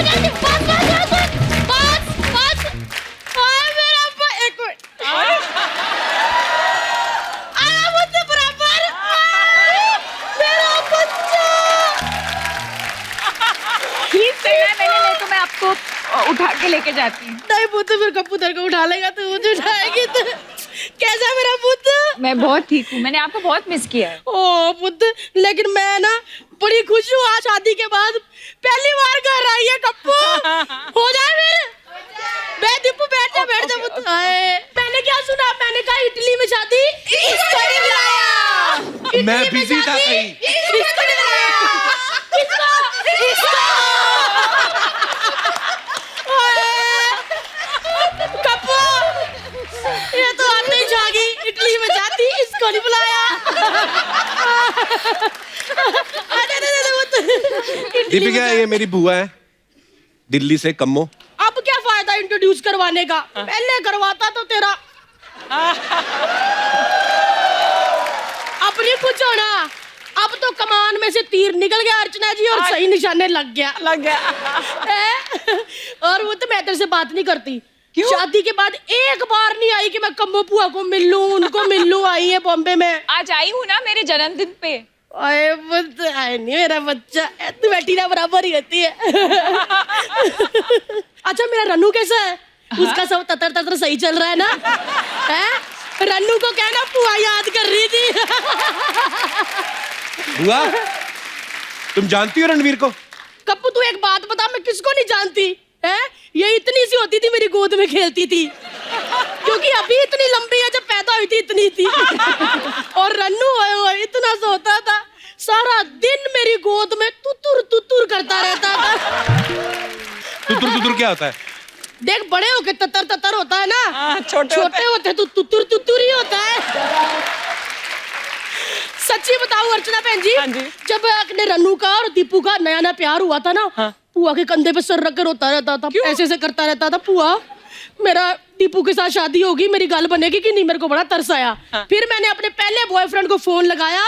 जल्दी बस बस बस बस हाय मेरा एक मिनट आया मुझसे बराबर मेरा बच्चा ठीक से मैंने ले तो मैं आपको उठा के लेके जाती हूँ। नहीं पुत्र फिर कबूतर को उठा लेगा तो मुझे उठाएगी तो कैसा मेरा पुत्र? मैं बहुत ठीक हूँ, मैंने आपको बहुत मिस किया है। ओ पुत्र लेकिन मैं ना बड़ी खुश हूँ आज शादी के बाद पहली बार घर आई है कप्पू हो जाए मेरे बैठ दीपू बैठ जा पुत्र मैंने क्या सुना मैंने कहा इटली में शादी इसको नहीं बुलाया मैं बिजी था कहीं इसको नहीं बुलाया इसको कप्पू ये तो आते ही जागी इटली में जाती इसको नहीं बुलाया दीपिका ये मेरी बुआ है दिल्ली से कम्मो। अब क्या फायदा इंट्रोड्यूस करवाने का पहले करवाता तो तेरा अपनी कुछ होना अब तो कमान में से तीर निकल गया अर्चना जी और सही निशाने लग गया और वो तो मैं तेरे से बात नहीं करती क्यों? शादी के बाद एक बार नहीं आई कि मैं कम्मो बुआ को मिल लूं उनको मिल लूं आई है बॉम्बे में आज आई हूँ ना मेरे जन्मदिन पे। आए नहीं मेरा बच्चा तू बेटी ना बराबर ही रहती है अच्छा मेरा रन्नू कैसा है उसका सब ततर ततर सही चल रहा है ना है रन्नू को कहना बुआ याद कर रही थी बुआ तुम जानती हो रणवीर को? कप्पू तू एक बात बता मैं किसको नहीं जानती है ये इतनी सी होती थी मेरी गोद में खेलती थी क्योंकि अभी इतनी लंबी है जब पैदा हुई थी इतनी थी और रन्नू इतना सा होता था सारा दिन मेरी गोद में तुतुर करता रहता था। तुतुर क्या होता है? देख बड़े होके ततर होता है ना छोटे होते तो तुतुर ही होता है। सच्ची बताऊं अर्चना बहन जी जब अपने रन्नू का और दीपू का नया प्यार हुआ था ना पुआ के कंधे पे सर रखकर रोता रहता था ऐसे करता रहता था पुआ मेरा दीपू के साथ शादी होगी मेरी गल बनेगी कि नहीं मेरे को बड़ा तरस आया फिर मैंने अपने पहले बॉयफ्रेंड को फोन लगाया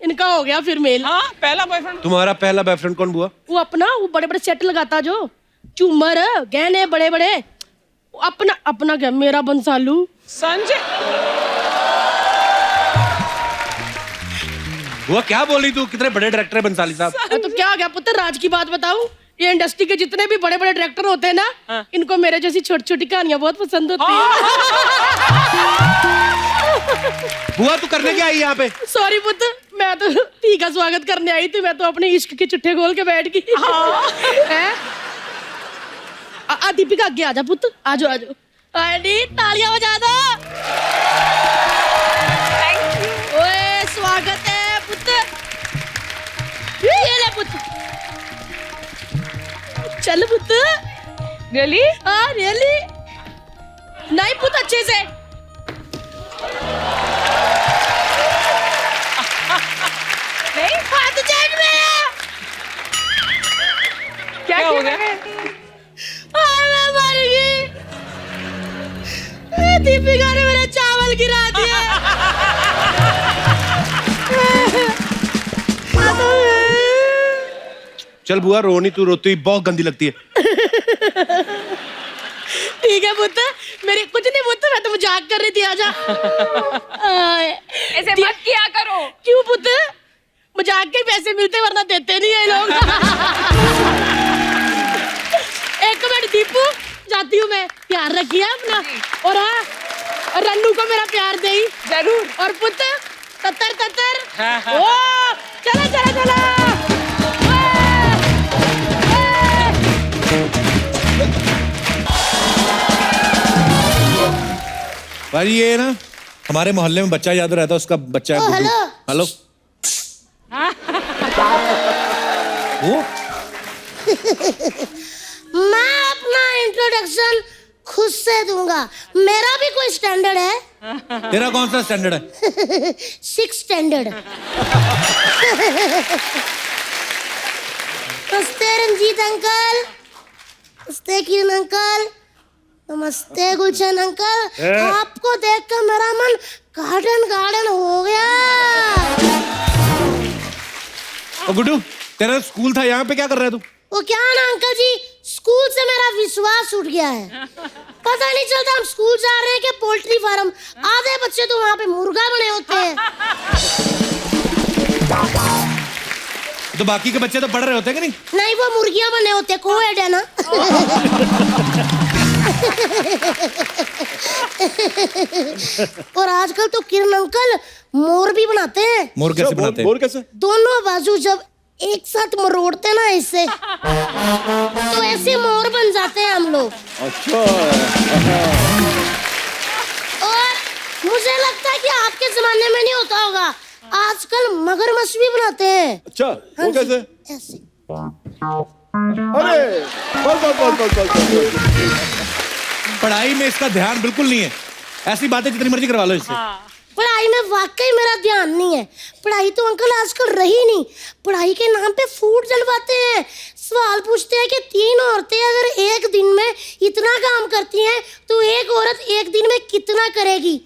इनका हो गया फिर मेल। पहला बॉयफ्रेंड तुम्हारा पहला बॉयफ्रेंड कौन बुआ? वो अपना वो बड़े सेट लगाता जो झूमर गहने बड़े अपना क्या मेरा बंसालू संजय। बुआ क्या बोल रही तू? कितने बड़े डायरेक्टर है बंसाली साहब। तो क्या हो गया पुत्र राज की बात बताऊं ये इंडस्ट्री के जितने भी बड़े डायरेक्टर होते हैं ना इनको मेरे जैसी छोटी कहानियां बहुत पसंद होती है। बुआ तू करने क्या आई यहाँ पे? सॉरी पुत्र मैं तो ती का स्वागत करने आई थी मैं तो अपने इश्क के चिट्ठे खोल के बैठ गई। दीपिका आगे आजा पुत्र आजो तालियां बजा दो। ओए स्वागत है पुत्र ये ले पुत्र चल पुत्र रियली? हाँ रियली नहीं पुत्र अच्छे से नहीं हाथ जेब में क्या हो किया गया? मैं मर गई दीपिका ने मेरा चावल गिरा दिया। चल बुआ रोनी तू रोती हुई बहुत गंदी लगती है। ठीक है पुत्र मेरी कुछ नहीं पुत्र मैं तो मजाक कर रही थी आजा। ऐसे मत किया करो। क्यों पुत्र मजाक के पैसे मिलते वरना देते नहीं है लोग। एक मिनट दीपू जाती हूँ मैं प्यार रखिए अपना और हाँ रन्नू को मेरा प्यार दे जरूर। और पुत्र ततर हाँ। ओ चला भाई ये ना हमारे मोहल्ले में बच्चा याद रहता है उसका बच्चा है हेलो हेलो वो मैं अपना इंट्रोडक्शन खुद से दूंगा मेरा भी कोई स्टैंडर्ड है। तेरा कौन सा स्टैंडर्ड है? 6 स्टैंडर्ड। नमस्ते रंजीत अंकल नमस्ते किरण अंकल नमस्ते गुलशन अंकल आपको देखकर मेरा मन गार्डन हो गया। ओ गुड्डू तेरा स्कूल था यहाँ पे क्या कर रहा है तू? वो क्या है ना अंकल जी, स्कूल से मेरा विश्वास उठ गया है। पता नहीं चलता हम स्कूल जा रहे हैं कि पोल्ट्री फार्म। आधे बच्चे तो वहाँ पे मुर्गा बने होते हैं। तो बाकी के बच्चे तो पढ़ रहे होते हैं कि नहीं? नहीं, वो मुर्गियां बने होते, कोएड है ना। और आजकल तो किरण अंकल मोर भी बनाते हैं। मोर कैसे बनाते हैं? मोर कैसे? दोनों बाजू जब एक साथ मरोड़ते ना इससे, तो ऐसे मोर बन जाते हैं हम लोग। अच्छा। और मुझे लगता है कि आपके जमाने में नहीं होता होगा, आजकल मगरमच्छ भी बनाते हैं। अच्छा, हाँ वो जी, कैसे? ऐसे। अरे बस। पढ़ाई में इसका ध्यान बिल्कुल नहीं है। ऐसी बातें जितनी मर्जी करवा लो इससे। पढ़ाई में वाकई मेरा ध्यान नहीं है। पढ़ाई तो अंकल आजकल रही नहीं। पढ़ाई के नाम पे फूड जलवाते हैं। सवाल पूछते हैं कि 3 औरतें अगर एक दिन में इतना काम करती हैं तो एक औरत एक दिन में कितना करेगी।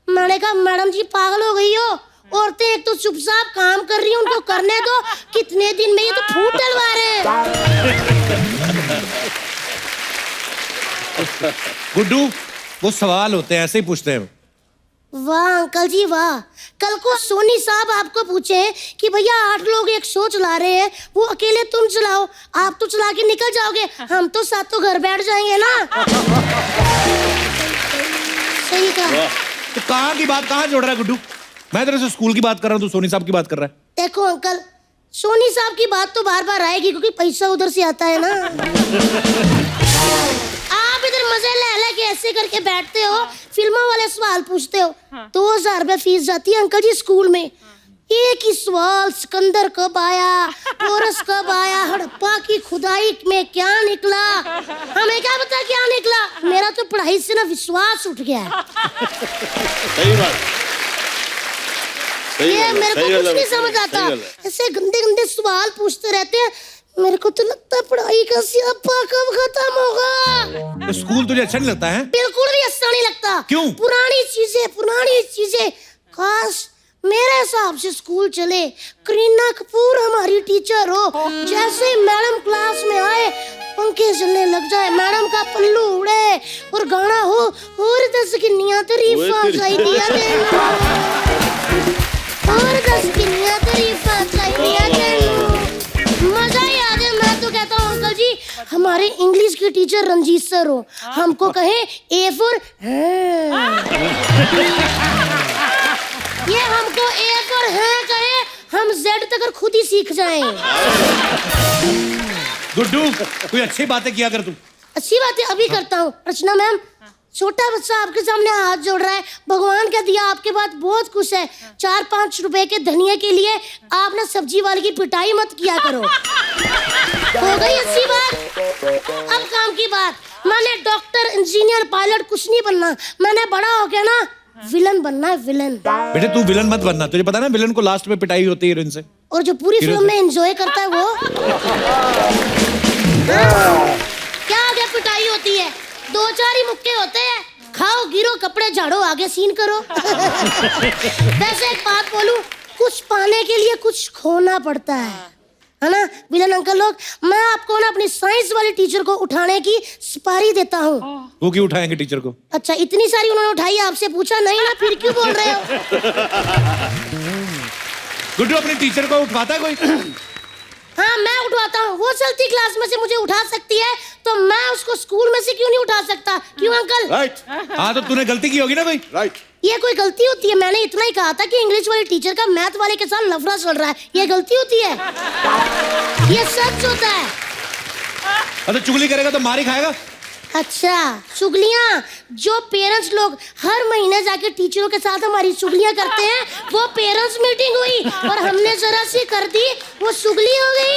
मैंने कहा मैडम जी पागल हो गई हो, औरतें एक तो चुपचाप काम कर रही हैं, उनको करने दो। कितने दिन में ये तो फूड डलवा रहे हैं। गुड्डू, वो सवाल होते हैं, ऐसे ही पूछते हैं। वाह अंकल जी वाह। कल को सोनी साहब आपको पूछे कि भैया 8 लोग एक शो चला रहे हैं, वो अकेले तुम चलाओ, आप तो चला के निकल जाओगे, हम तो सातों घर बैठ जाएंगे ना। सही कहा। तो कहाँ की बात कहाँ जोड़ रहा है गुड्डू? मैं तेरे से स्कूल की बात कर रहा हूँ, तू सोनी साहब की बात कर रहा है। देखो अंकल, सोनी साहब की बात तो बार बार आएगी क्योंकि पैसा उधर से आता है ना। आप इधर मजे ले के ऐसे करके बैठते हो, फिल्मों वाले सवाल पूछते हो। 2000 रुपए फीस जाती है अंकल जी स्कूल में। एक ही सवाल, सिकंदर कब आया, पोरस कब आया, हड़प्पा की खुदाई में क्या निकला, हमें क्या पता क्या निकला। मेरा तो पढ़ाई से ना विश्वास उठ गया है। सही बात। ये मेरे को कुछ नहीं समझ आता। ऐसे गंदे गंदे सवाल पूछते रहते हैं। मेरे को तो लगता है पढ़ाई का स्यापा कब खत्म होगा। तो स्कूल तुझे अच्छा नहीं लगता है? बिल्कुल भी अच्छा नहीं लगता। क्यों? पुरानी चीजें। काश मेरे हिसाब से स्कूल चले, करीना कपूर हमारी टीचर हो, जैसे मैडम क्लास में आए पंखे चलने लग जाए, मैडम का पल्लू उड़े और गाना हो और 10 गिन्नियां तारीफां चाहिए तेनू, और 10 गिन्नियां तारीफां चाहिए तेनू। मजा ही आ जाए। मैं तो कहता हूँ अंकल जी हमारे इंग्लिश के टीचर रंजीत सर हो, हमको कहे A for ये हमको A for कहे, हम Z तक खुद ही सीख जाएं। गुड्डू, कोई अच्छी बातें किया कर तू। अच्छी बात है, अभी करता हूँ। रचना मैम, छोटा बच्चा आपके सामने हाथ जोड़ रहा है, भगवान का दिया आपके पास बहुत कुछ है, 4-5 रुपए के धनिया के लिए आप ना सब्जी वाले की पिटाई मत किया करो। हो गई अच्छी बात। अब काम की बात। मैंने डॉक्टर, इंजीनियर, पायलट कुछ नहीं बनना, मैंने बड़ा हो गया ना विलन बनना है, विलन। बेटे तू विलन मत बनना, तुझे पता ना विलन को लास्ट में पिटाई होती है हीरोइन से। और जो पूरी फिल्म में एंजॉय करता है वो क्या आगे पिटाई होती है, 2-4 ही मुक्के होते हैं, खाओ गिरो कपड़े झाड़ो आगे सीन करो। वैसे एक बात बोलूं, कुछ पाने के लिए कुछ खोना पड़ता है ना विलन अंकल लोग। मैं आपको ना अपनी साइंस वाली टीचर को उठाने की सुपारी देता हूँ। वो क्यों उठाएंगे टीचर को? अच्छा इतनी सारी उन्होंने उठाई, आपसे पूछा नहीं ना, फिर क्यों बोल रहे हो? गुड्डू अपनी टीचर को उठवाता है कोई? हाँ मैं उठवाता हूँ। वो चलती क्लास में से मुझे उठा सकती है तो मैं उसको स्कूल में से क्यों नहीं उठा सकता? क्यों अंकल? राइट। हाँ तो तूने गलती की होगी ना कोई। राइट। ये कोई गलती होती है? मैंने इतना ही कहा था कि इंग्लिश वाले टीचर का मैथ वाले के साथ लफड़ा चल रहा है, ये गलती होती है? ये सच होता है। अरे चुगली करेगा तो मार ही खाएगा। अच्छा चुगलियाँ, जो पेरेंट्स लोग हर महीने जाके टीचरों के साथ हमारी चुगलियाँ करते हैं, वो पेरेंट्स मीटिंग हुई और हमने जरा सी कर दी, वो चुगली हो गई।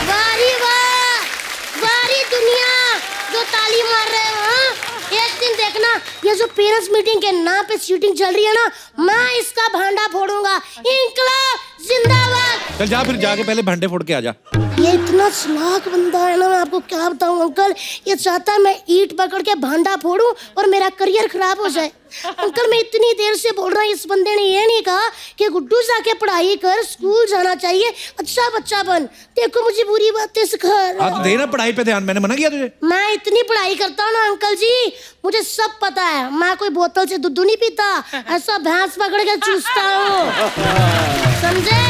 वारी वाह, वारी दुनिया जो ताली मार रहे हो। एक दिन देखना ये जो पेरेंट्स मीटिंग के नाम पे शूटिंग चल रही है ना, मैं इसका भांडा फोड़ूंगा। इंकलाब जिंदाबाद। चल जा फिर, जाके पहले भांडे फोड़ के आ जा। ये इतना चालाक बंदा है ना, मैं आपको क्या बताऊं अंकल। ये चाहता है मैं ईंट पकड़ के भांडा फोड़ूं और मेरा करियर खराब हो जाए। अंकल मैं इतनी देर से बोल रहा हूँ, इस बंदे ने ये नहीं कहा कि गुड्डू जाके पढ़ाई कर, स्कूल जाना चाहिए, अच्छा बच्चा बन। देखो मुझे बुरी बातें सिखा रहा हाँ तो देना पढ़ाई पे ध्यान, मैंने मना किया तुझे? मैं इतनी पढ़ाई करता हूँ ना अंकल जी, मुझे सब पता है। मैं कोई बोतल से दूध नहीं पीता, ऐसा भैंस पकड़ के चूसता हूँ, समझे?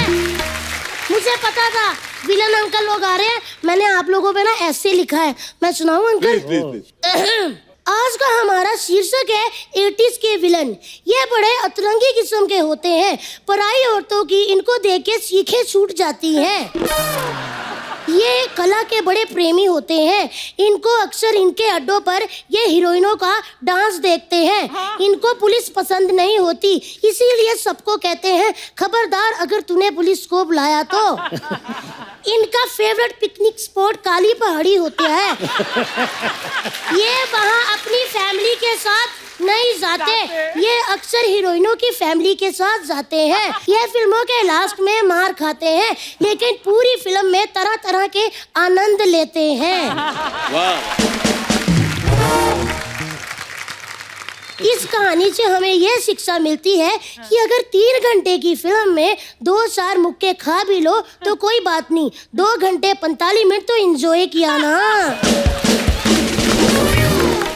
मुझे पता था विलन अंकल लोग आ रहे हैं, मैंने आप लोगों पे ना ऐसे लिखा है, मैं सुनाऊं अंकल? आज का हमारा शीर्षक है 80s के विलन। ये बड़े अतरंगी किस्म के होते हैं, पराई औरतों की इनको देख के सीखें छूट जाती हैं। ये कला के बड़े प्रेमी होते हैं, इनको अक्सर इनके अड्डों पर ये हीरोइनों का डांस देखते हैं। इनको पुलिस पसंद नहीं होती, इसीलिए सबको कहते हैं खबरदार अगर तूने पुलिस को बुलाया तो। इनका फेवरेट पिकनिक स्पॉट काली पहाड़ी होता है। ये वहाँ अपनी फैमिली के साथ नहीं जाते, ये अक्सर हीरोइनों की फैमिली के साथ जाते हैं। ये फिल्मों के लास्ट में मार खाते हैं, लेकिन पूरी फिल्म में तरह तरह के आनंद लेते हैं। इस कहानी से हमें यह शिक्षा मिलती है कि अगर 3 घंटे की फिल्म में 2-4 मुक्के खा भी लो तो कोई बात नहीं, 2 घंटे 45 मिनट तो एंजॉय किया ना।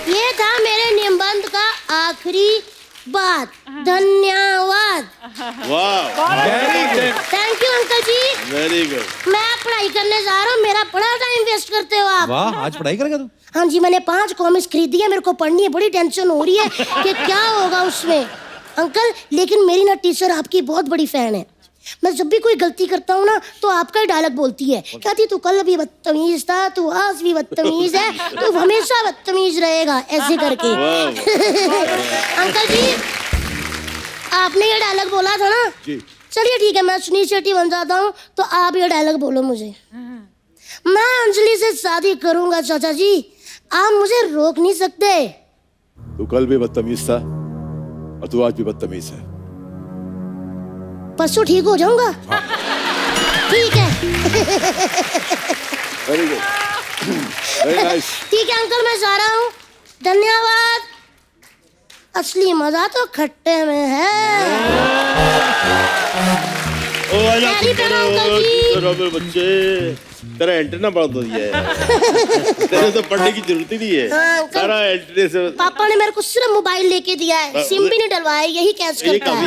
ये था मेरे निबंध का आखिरी बात। धन्यवाद। Thank you uncle ji. Very good. मैं पढ़ाई करने जा रहा हूँ, मेरा बड़ा टाइम वेस्ट करते हो आप। वाह, आज पढ़ाई करेगा तू? हाँ जी, मैंने 5 कॉमिक्स खरीदी है, मेरे को पढ़नी है, बड़ी टेंशन हो रही है कि क्या होगा उसमें। अंकल लेकिन मेरी ना टीचर आपकी बहुत बड़ी फैन है। मैं जब भी कोई गलती करता हूँ ना तो आपका ही डायलॉग बोलती है, कहती तू कल भी बदतमीज था, तू आज भी बदतमीज है, तू हमेशा बदतमीज रहेगा, ऐसे करके। अंकल जी आपने ये डायलॉग बोला था ना? चलिए ठीक है, मैं सुनील शेट्टी बन जाता हूँ, तो आप ये डायलॉग बोलो मुझे। मैं अंजलि से शादी करूंगा चाचा जी, आप मुझे रोक नहीं सकते। तू कल भी बदतमीज था और तू आज भी बदतमीज है। परसों ठीक हो जाऊंगा। ठीक है। Very good, very nice. ठीक है अंकल, मैं जा रहा हूँ, धन्यवाद। असली मजा तो खट्टे में है। ओ आजा कैरी पेन अंकल जी। बच्चे तेरा एंटेना बहुत बढ़िया है। तेरे तो पढ़ने की जरूरत ही नहीं है, सारा एंटेना से। पापा ने मेरे को सिर्फ मोबाइल लेके दिया है, सिम भी नहीं डलवाया, यही कैच करता है।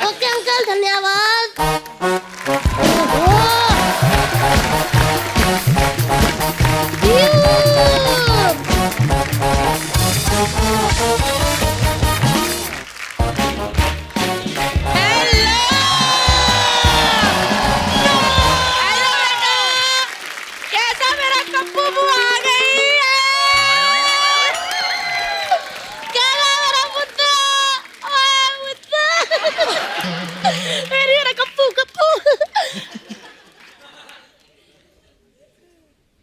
ओके अंकल, धन्यवाद।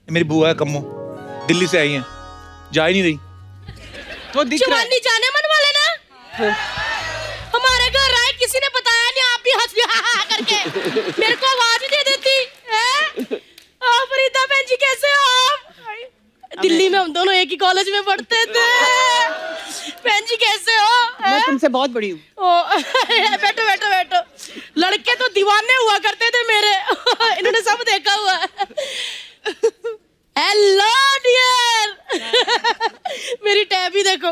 मेरी बुआ है कम्मो, दिल्ली से आई है, जा ही नहीं रही। तो दिख रहा है। चुवानी जाने मन वाले ना, हमारे घर आए, किसी ने बताया नहीं, आप भी हंस करके मेरे को आवाज दे देती है। फरीदा बहन जी कैसे हो आप? दिल्ली में हम दोनों एक ही कॉलेज में पढ़ते थे। बहन जी कैसे हो? मैं तुमसे बहुत बड़ी हूँ। बैठो बैठो बैठो। लड़के तो दीवाने हुआ करते थे मेरे, इन्होंने सब देखा हुआ है। Hello dear. मेरी टैब ही देखो,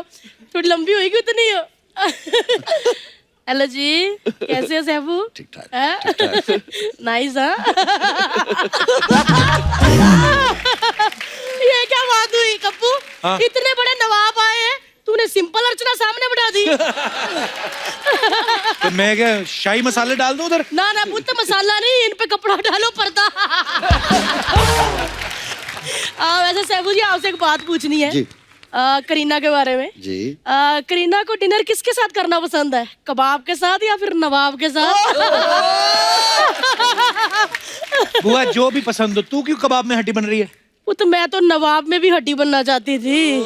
थोड़ी लंबी होगी उतनी हो। हेलो जी, कैसे हो सैफू? ठीक ठाक। नाइस। हाँ ये क्या बात हुई कप्पू? हाँ? इतने बड़े नवाब आए हैं, तूने सिंपल अर्चना सामने बिठा दी। तो मैं क्या शाही मसाले डाल दूं उधर? ना ना पुत्र, मसाला नहीं, इन पे कपड़ा डालो, पर्दा। वैसे सैफू जी आपसे एक बात पूछनी है जी। करीना के बारे में जी। करीना को डिनर किसके साथ करना पसंद है, कबाब के साथ या फिर नवाब के साथ? बुआ जो भी पसंद हो, तू क्यों कबाब में हड्डी बन रही है? वो तो मैं तो नवाब में भी हड्डी बनना चाहती थी।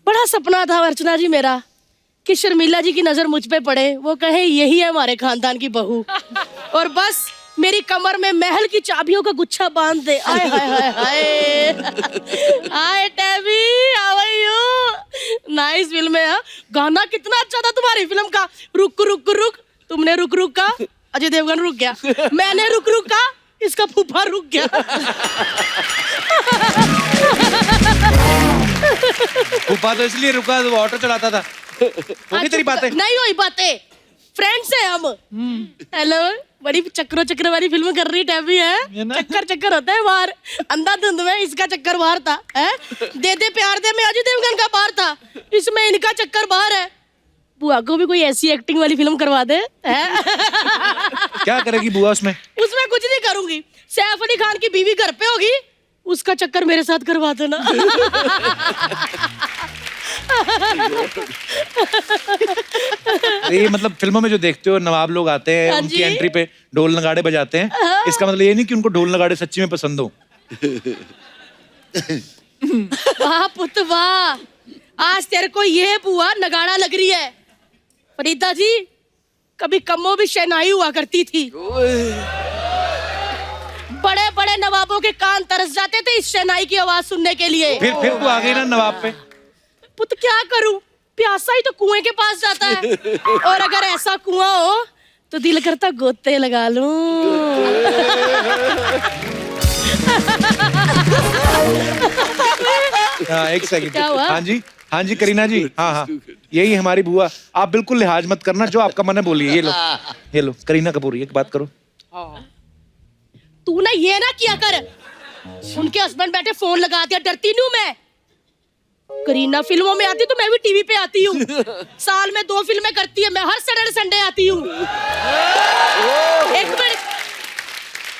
बड़ा सपना था अर्चना जी मेरा कि शर्मिला जी की नजर मुझ पे पड़े, वो कहे यही है हमारे खानदान की बहू, और बस मेरी कमर में महल की चाबियों का गुच्छा बांध दे। आय हाय हाय हाय। हाय टेबी, how are you? Nice film है। हाँ? गाना कितना अच्छा था तुम्हारी फिल्म का, रुक रुक रुक। तुमने रुक रुक का, अजय देवगन रुक गया। मैंने रुक रुक का, इसका फूफा रुक गया। फूफा तो इसलिए रुका, वो ऑटो चलाता था। होगी तेरी बातें? नहीं हुई बातें, फ्रेंड्स है हम। हेलो, बड़ी चक्रो चक्र वाली फिल्म कर रही टैबी है। चक्कर चक्कर होता है बाहर, अंधाधुंध में इसका चक्कर बाहर था है? दे दे प्यार दे में अजय देवगन का बाहर था, इसमें इनका चक्कर बाहर है। बुआ को भी कोई ऐसी एक्टिंग वाली फिल्म करवा दे है? क्या करेगी बुआ उसमें? उसमें कुछ नहीं करूंगी। सैफ अली खान की बीवी घर पे होगी, उसका चक्कर मेरे साथ करवा देना। ये मतलब फिल्मों में जो देखते हो नवाब लोग आते हैं, हाँ उनकी जी। एंट्री पे ढोल नगाड़े बजाते हैं, इसका मतलब ये नहीं कि उनको ढोल नगाड़े सच्ची में पसंद हो। वाह पुत वाह, आज तेरे को ये बुआ नगाड़ा लग रही है। फरीदा जी, कभी कमो भी शहनाई हुआ करती थी, बड़े बड़े नवाबों के कान तरस जाते थे इस शहनाई की आवाज सुनने के लिए। फिर तू आ गई ना नवाब पे। पुत क्या करूं, प्यासा ही तो कुएं के पास जाता है, और अगर ऐसा कुआं हो तो दिल करता गोते लगा लूं। हाँ, एक सेकंड। क्या हुआ? हाँ जी करीना जी, हाँ, यही हमारी बुआ। आप बिल्कुल लिहाज मत करना, जो आपका मन है बोलिए। ये लो करीना कपूर, एक बात करो। तू ना ये ना किया कर, उनके हस्बैंड बैठे फोन लगा दिया, डरती नहीं हूं मैं। करीना फिल्मों में आती तो मैं भी टीवी पे आती हूँ, साल में 2 फिल्में करती है, मैं हर सैटरडे संडे आती हूँ। एक मिनट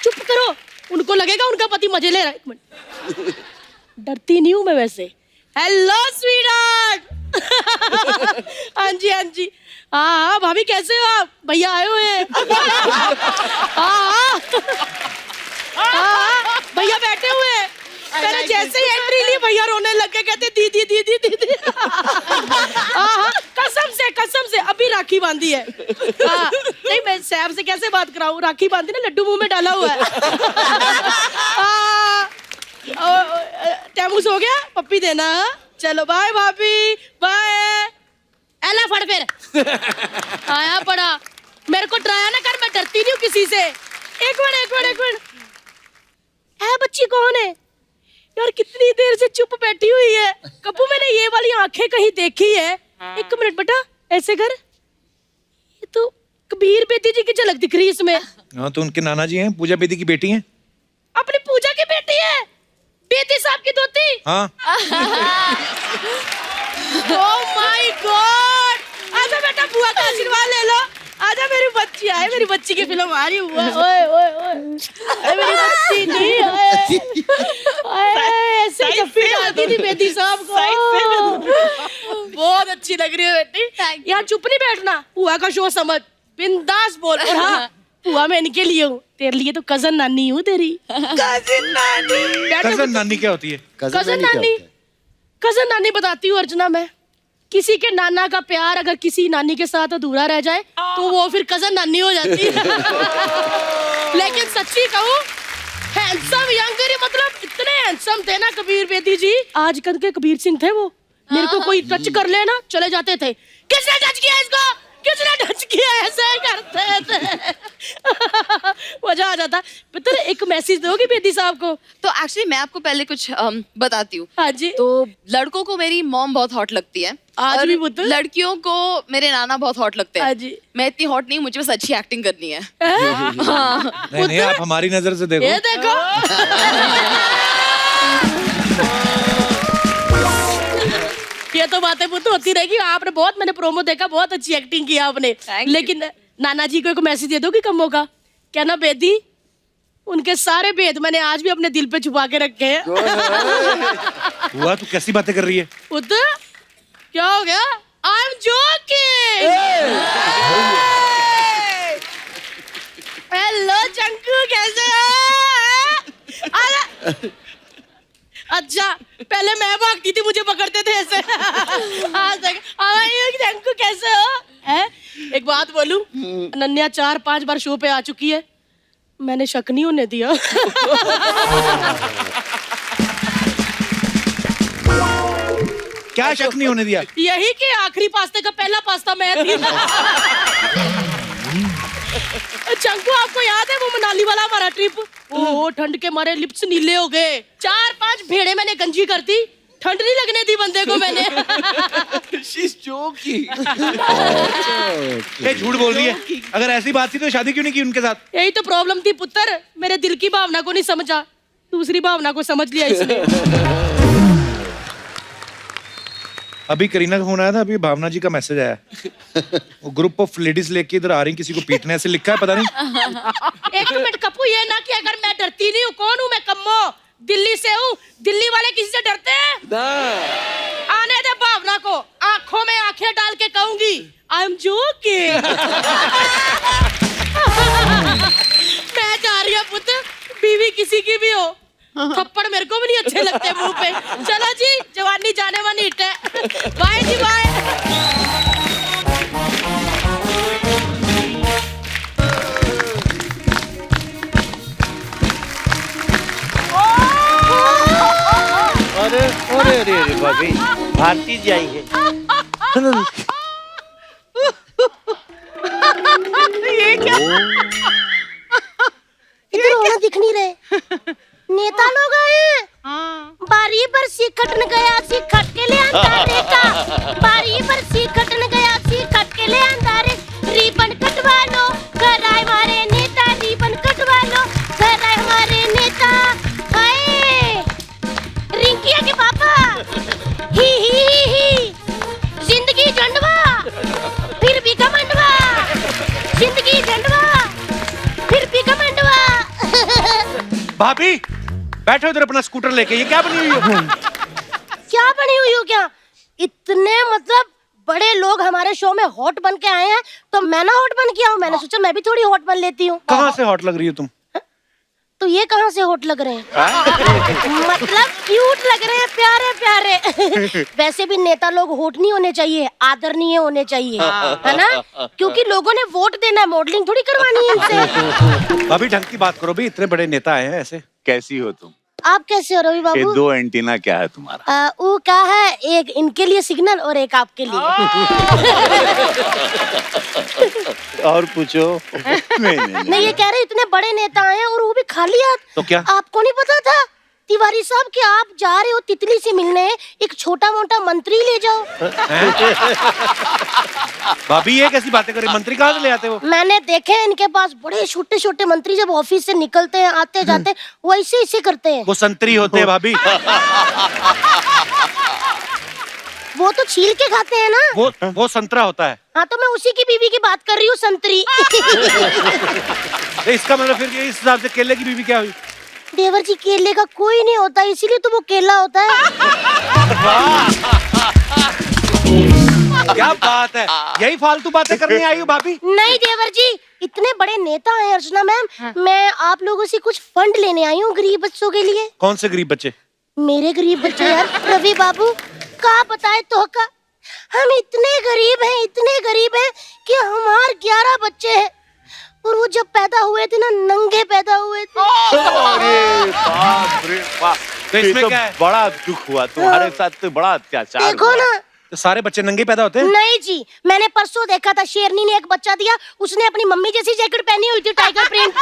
चुप करो, उनको लगेगा उनका पति मजे ले रहा है। एक मिनट, डरती नहीं हूँ मैं वैसे। Hello sweetheart. हाँ जी हाँ जी, हाँ भाभी कैसे हो आप? भैया आए हुए हैं। हाँ भैया बैठे हुए हैं। मैंने जैसे ही एंट्री ली भैया रोने लग गए, कहते दीदी दीदी दीदी। कसम से अभी राखी बांधी है। नहीं मैं सैफ से कैसे बात कराऊं, राखी बांधी ना, लड्डू मुंह में डाला हुआ है। टैमूस हो गया, पप्पी देना। चलो बाय भाभी, बाय। एला फड़ फिर। आया पड़ा, मेरे को डराया ना कर, मैं डरती नहीं हूँ किसी से। एक मिनट है, बच्ची कौन है यार? कितनी देर से चुप बैठी हुई है। कपूर मैंने ये वाली आंखें कहीं देखी है। एक मिनट बेटा, ऐसे कर। ये तो कबीर बेदी जी की झलक दिख रही है इसमें। हाँ तो उनके नाना जी हैं, पूजा बेदी की बेटी हैं। अपनी पूजा की बेटी है, बेदी साहब की दोती। हाँ। ओह माय गॉड, आजा बेटा बुआ का आशीर्वाद ले लो। आजा मेरी बच्ची, आए मेरी बच्ची की फिल्म आ रही हुआ। ओए ओए ओए, मेरी बच्ची नहीं आए, ऐसे जफ्फी डालती थी बेदी साहब को। बहुत अच्छी लग रही है बेटी। यहाँ चुप नहीं बैठना, बुआ का शो समझ, बिंदास बोल। और हाँ, बुआ मैं इनके लिए हूँ, तेरे लिए तो कजन नानी हूँ तेरी। कजन नानी, कजन नानी क्या होती है? कजन नानी बताती हूँ अर्चना। मैं किसी के नाना का प्यार अगर किसी नानी के साथ अधूरा रह जाए तो वो फिर कजन नानी हो जाती है। लेकिन सच्ची कहूँ, हैंडसम यंगर, मतलब इतने हैंडसम थे ना कबीर बेदी जी। आजकल के कबीर सिंह थे वो, मेरे को कोई टच कर लेना चले जाते थे। किसने टच किया इसको, किसने टच किया, ऐसे करते थे। मजा आ जाता। पता है, एक मैसेज दोगी बेदी साहब को? तो एक्चुअली मैं आपको पहले कुछ बताती हूँ। हाँ जी। तो लड़कों को मेरी मॉम बहुत हॉट लगती है, आज और भी पुत्र? लड़कियों को मेरे नाना बहुत हॉट लगते हाँ हैं। जी। मैं इतनी हॉट नहीं, मुझे बस अच्छी एक्टिंग करनी है। नहीं, आप हमारी नजर से देखो। ये देखो। ये तो बातें पुत्र होती रहेगी। आपने बहुत, मैंने प्रोमो देखा, बहुत अच्छी एक्टिंग की आपने। Thank you. लेकिन नाना जी को एक मैसेज दे दोगी कम्मो का? क्या ना बेदी, उनके सारे भेद मैंने आज भी अपने दिल पे छुपा के रखे हैं। हुआ तू कैसी बातें कर रही है? पुत्र क्या हो गया? I am joking. हेलो चंकू, कैसे हो? अच्छा, पहले मैं भागती थी, मुझे पकड़ते थे ऐसे। आज तक अंकु कैसे हो? है? एक बात बोलूं, अनन्या 4-5 बार शो पे आ चुकी है, मैंने शक नहीं होने दिया। क्या शक नहीं होने दिया? यही कि आखिरी पास्ते का पहला पास्ता मैं थी। चंकू, आपको याद है वो मनाली वाला हमारा ट्रिप? ओ, ठंड के मारे लिप्स नीले हो गए। 4-5 भेड़े मैंने गंजी कर दी, ठंड नहीं लगने दी बंदे को मैंने। She's joking. ये झूठ बोल रही है। अगर ऐसी बात थी तो शादी क्यों नहीं की उनके साथ? यही तो प्रॉब्लम थी पुत्र, मेरे दिल की भावना को नहीं समझा, दूसरी भावना को समझ लिया इसने। अभी करीना का फोन आया था, अभी भावना जी का मैसेज आया। वो ग्रुप ऑफ लेडीज लेके इधर आ रही, किसी को पीटने ऐसे लिखा है, पता नहीं। एक मिनट कप्पू, ये ना कि अगर मैं डरती नहीं हूँ, कौन हूँ मैं? कम्मो, दिल्ली से हूँ। दिल्ली वाले किसी से डरते हैं? आने दे भावना को, आंखों में आंखें डाल के कहूंगी आई एम जोकिंग। मैं जा रही हूँ पुत्र, बीवी किसी की भी हो, थप्पड़ मेरे को भी नहीं अच्छे लगते मुंह पे। चलो जी, जवानी जाने वाली हिट है। बाय जी, बाय। अरे अरे अरे अरे भाभी, भारती जी आई है। ये क्या? इधर होना दिख नहीं रहे। नेता लोग आए हैं। बारी पर खटन गया, खट के ले आंदा नेता। बारी पर खटन गया, खट के ले आंदा रे। रिबन कटवा लो, घर आए हमारे नेता। रिबन कटवा लो, घर आए हमारे नेता। हाय रिंकिया के पापा, ही जिंदगी झंडवा, फिर भी घमंडवा। जिंदगी झंडवा, फिर भी घमंडवा। भाभी बैठो इधर अपना स्कूटर लेके, ये क्या बनी हुई हो? क्या बनी हुई हो? क्या इतने मतलब बड़े लोग हमारे शो में हॉट बन के आए हैं, तो मैं ना हॉट बन के आऊं? मैंने सोचा मैं भी थोड़ी हॉट बन लेती हूँ। कहाँ से हॉट लग रही हो तुम? तो ये कहाँ से हॉट लग रहे हैं? मतलब क्यूट लग रहे हैं, प्यारे प्यारे। वैसे भी नेता लोग हॉट नहीं होने चाहिए, आदरणीय होने चाहिए, है ना? क्योंकि लोगों ने वोट देना है, मॉडलिंग थोड़ी करवानी है इनसे। भाभी ढंग की बात करो भी, इतने बड़े नेता आए हैं ऐसे। कैसी हो तुम? आप कैसे हो रवि ये बाबू? 2 एंटीना क्या है तुम्हारा? वो क्या है, एक इनके लिए सिग्नल और एक आपके लिए। और पूछो। नहीं, ये कह रहे इतने बड़े नेता आए हैं और वो भी खाली हाथ। तो क्या? आपको नहीं पता था तिवारी साहब कि आप जा रहे हो तितली से मिलने, एक छोटा मोटा मंत्री ले जाओ। भाभी ये कैसी बातें कर रही, मंत्री कहाँ से ले आते हो? मैंने देखे हैं इनके पास बड़े छोटे छोटे मंत्री, जब ऑफिस से निकलते हैं आते जाते वो ऐसे करते हैं। वो संतरी होते हैं भाभी। वो तो छील के खाते हैं ना। वो संतरा होता है। हाँ, तो मैं उसी की बीवी की बात कर रही हूँ, संतरी। इसका मतलब फिर इस हिसाब से केले की बीवी क्या हुई? देवर जी, केले का कोई नहीं होता, इसीलिए तो वो केला होता है। क्या बात है, यही फालतू बातें करने आई हो भाभी? नहीं देवर जी, इतने बड़े नेता हैं अर्चना मैम, मैं आप लोगों से कुछ फंड लेने आई हूँ गरीब बच्चों के लिए। कौन से गरीब बच्चे? मेरे गरीब बच्चे यार, रवि बाबू का बताए तो का, हम इतने गरीब हैं कि हमारे 11 बच्चे हैं और वो जब पैदा हुए थे ना, नंगे पैदा हुए थे। अरे बाप रे बाप, तो इसमें ये क्या है? बड़ा दुख हुआ तुम्हारे साथ, तो बड़ा अत्याचार देखो हुआ। ना। तो सारे बच्चे नंगे पैदा होते हैं? नहीं जी, मैंने परसों देखा था, शेरनी ने एक बच्चा दिया, उसने अपनी मम्मी जैसी जैकेट पहनी हुई थी, टाइगर प्रिंट।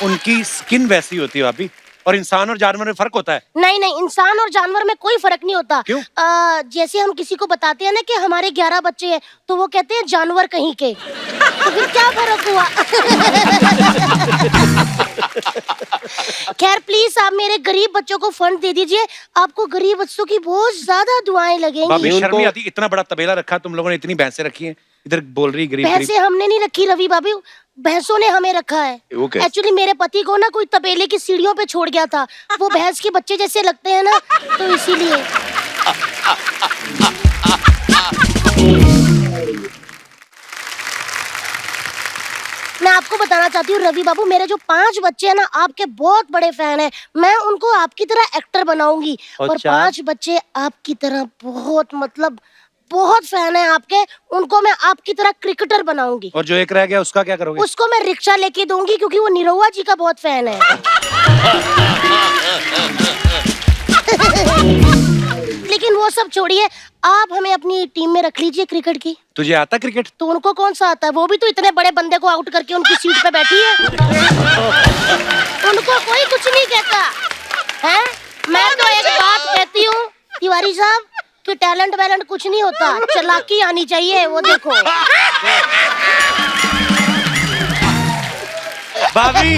उनकी स्किन वैसी होती है भाभी, और इंसान और जानवर में फर्क होता है। नहीं, इंसान और जानवर में कोई फर्क नहीं होता। क्यों? जैसे हम किसी को बताते हैं ना कि हमारे 11 बच्चे हैं, तो वो कहते हैं जानवर कहीं के। तो फिर क्या फर्क हुआ? खैर प्लीज आप मेरे गरीब बच्चों को फंड दे दीजिए, आपको गरीब बच्चों की बहुत ज्यादा दुआएं लगेंगी। भाभी शर्म नहीं आती? इतना बड़ा तबेला रखा तुम लोगों ने, इतनी भैंसें रखी हैं, इधर बोल रही गरीब गरीब। भैंसें हमने नहीं रखी रवि बाबू, भैंसों ने हमें रखा है। वो कैसे? एक्चुअली मेरे पति को ना कोई तबेले की सीढ़ियों पे छोड़ गया था, वो भैंस के बच्चे जैसे लगते हैं ना, तो इसीलिए। मैं आपको बताना चाहती हूँ रवि बाबू, मेरे जो 5 बच्चे हैं ना आपके बहुत बड़े फैन हैं। मैं उनको आपकी तरह एक्टर बनाऊंगी और अच्छा। 5 बच्चे आपकी तरह बहुत मतलब बहुत फैन है आपके, उनको मैं आपकी तरह क्रिकेटर बनाऊंगी। और जो एक रह गया उसका क्या करोगे? उसको मैं रिक्शा लेके दूंगी क्योंकि वो निरहुआ जी का बहुत फैन है। लेकिन वो सब छोड़िए, आप हमें अपनी टीम में रख लीजिए क्रिकेट की। तुझे आता क्रिकेट? तो उनको कौन सा आता है? वो भी तो इतने बड़े बंदे को आउट करके उनकी सीट पे बैठी है। उनको कोई कुछ नहीं कहता है। मैं तो एक बात कहती हूँ तिवारी साहब कि टैलेंट वैलेंट कुछ नहीं होता, चालाकी आनी चाहिए। वो देखो भाभी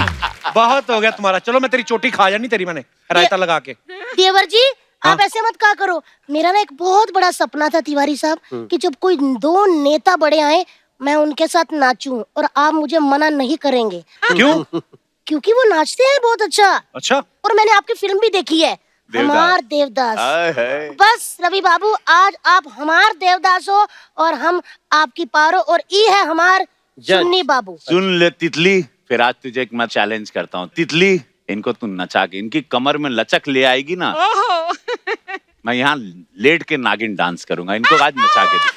बहुत हो गया तुम्हारा, चलो मैं तेरी चोटी खा जानी तेरी मैंने रायता लगा के। देवर जी आप ऐसे मत कहा करो। मेरा ना एक बहुत बड़ा सपना था तिवारी साहब कि जब कोई 2 नेता बड़े आए मैं उनके साथ नाचूं और आप मुझे मना नहीं करेंगे। क्यों? क्योंकि वो नाचते हैं बहुत अच्छा। अच्छा, और मैंने आपकी फिल्म भी देखी है, हमार देवदास। बस रवि बाबू आज आप हमार देवदास हो और हम आपकी पारो और ई है हमार चुन्नी बाबू। सुन ले तितली, फिर आज तुझे एक मैं चैलेंज करता हूँ। तितली, इनको तू नचा के इनकी कमर में लचक ले आएगी ना, मैं यहाँ लेट के नागिन डांस करूंगा। इनको आज नचा के दे।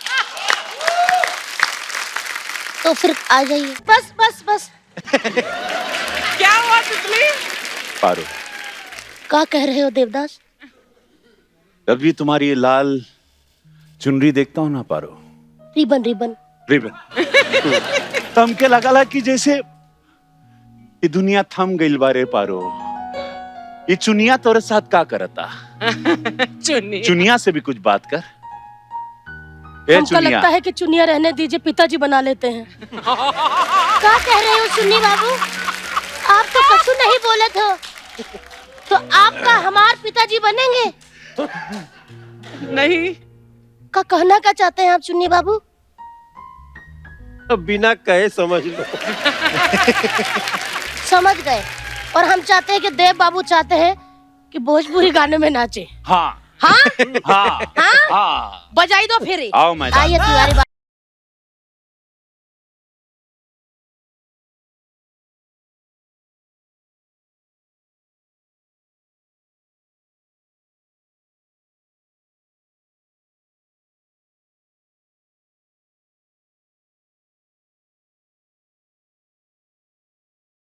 तो फिर आ जाइए। बस बस बस। क्या हुआ तितली? पारो, क्या कह रहे हो देवदास? जब भी तुम्हारी ये लाल चुनरी देखता हूँ ना पारो, रिबन रिबन रिबन तम के लगा कि जैसे ये दुनिया थम गई बारे पारो। ये चुनिया तोरे साथ क्या करता? चुन्नी। चुनिया से भी कुछ बात कर। ए हमको चुनिया, लगता है कि चुनिया रहने दीजिए, पिताजी बना लेते हैं। क्या कह रहे हो चुन्नी बाबू? आप तो कछु नहीं बोले थे। तो आपका हमार पिताजी बनेंगे? नहीं। का कहना क्या चाहते हैं आप चुन्नी बाबू? बिना कहे समझ लो। समझ गए। और हम चाहते हैं कि देव बाबू चाहते हैं कि भोजपुरी गाने में नाचे। हाँ हाँ हाँ हाँ हाँ, बजाई दो फिर। आओ मैदान। आइए तिवारी बाबू।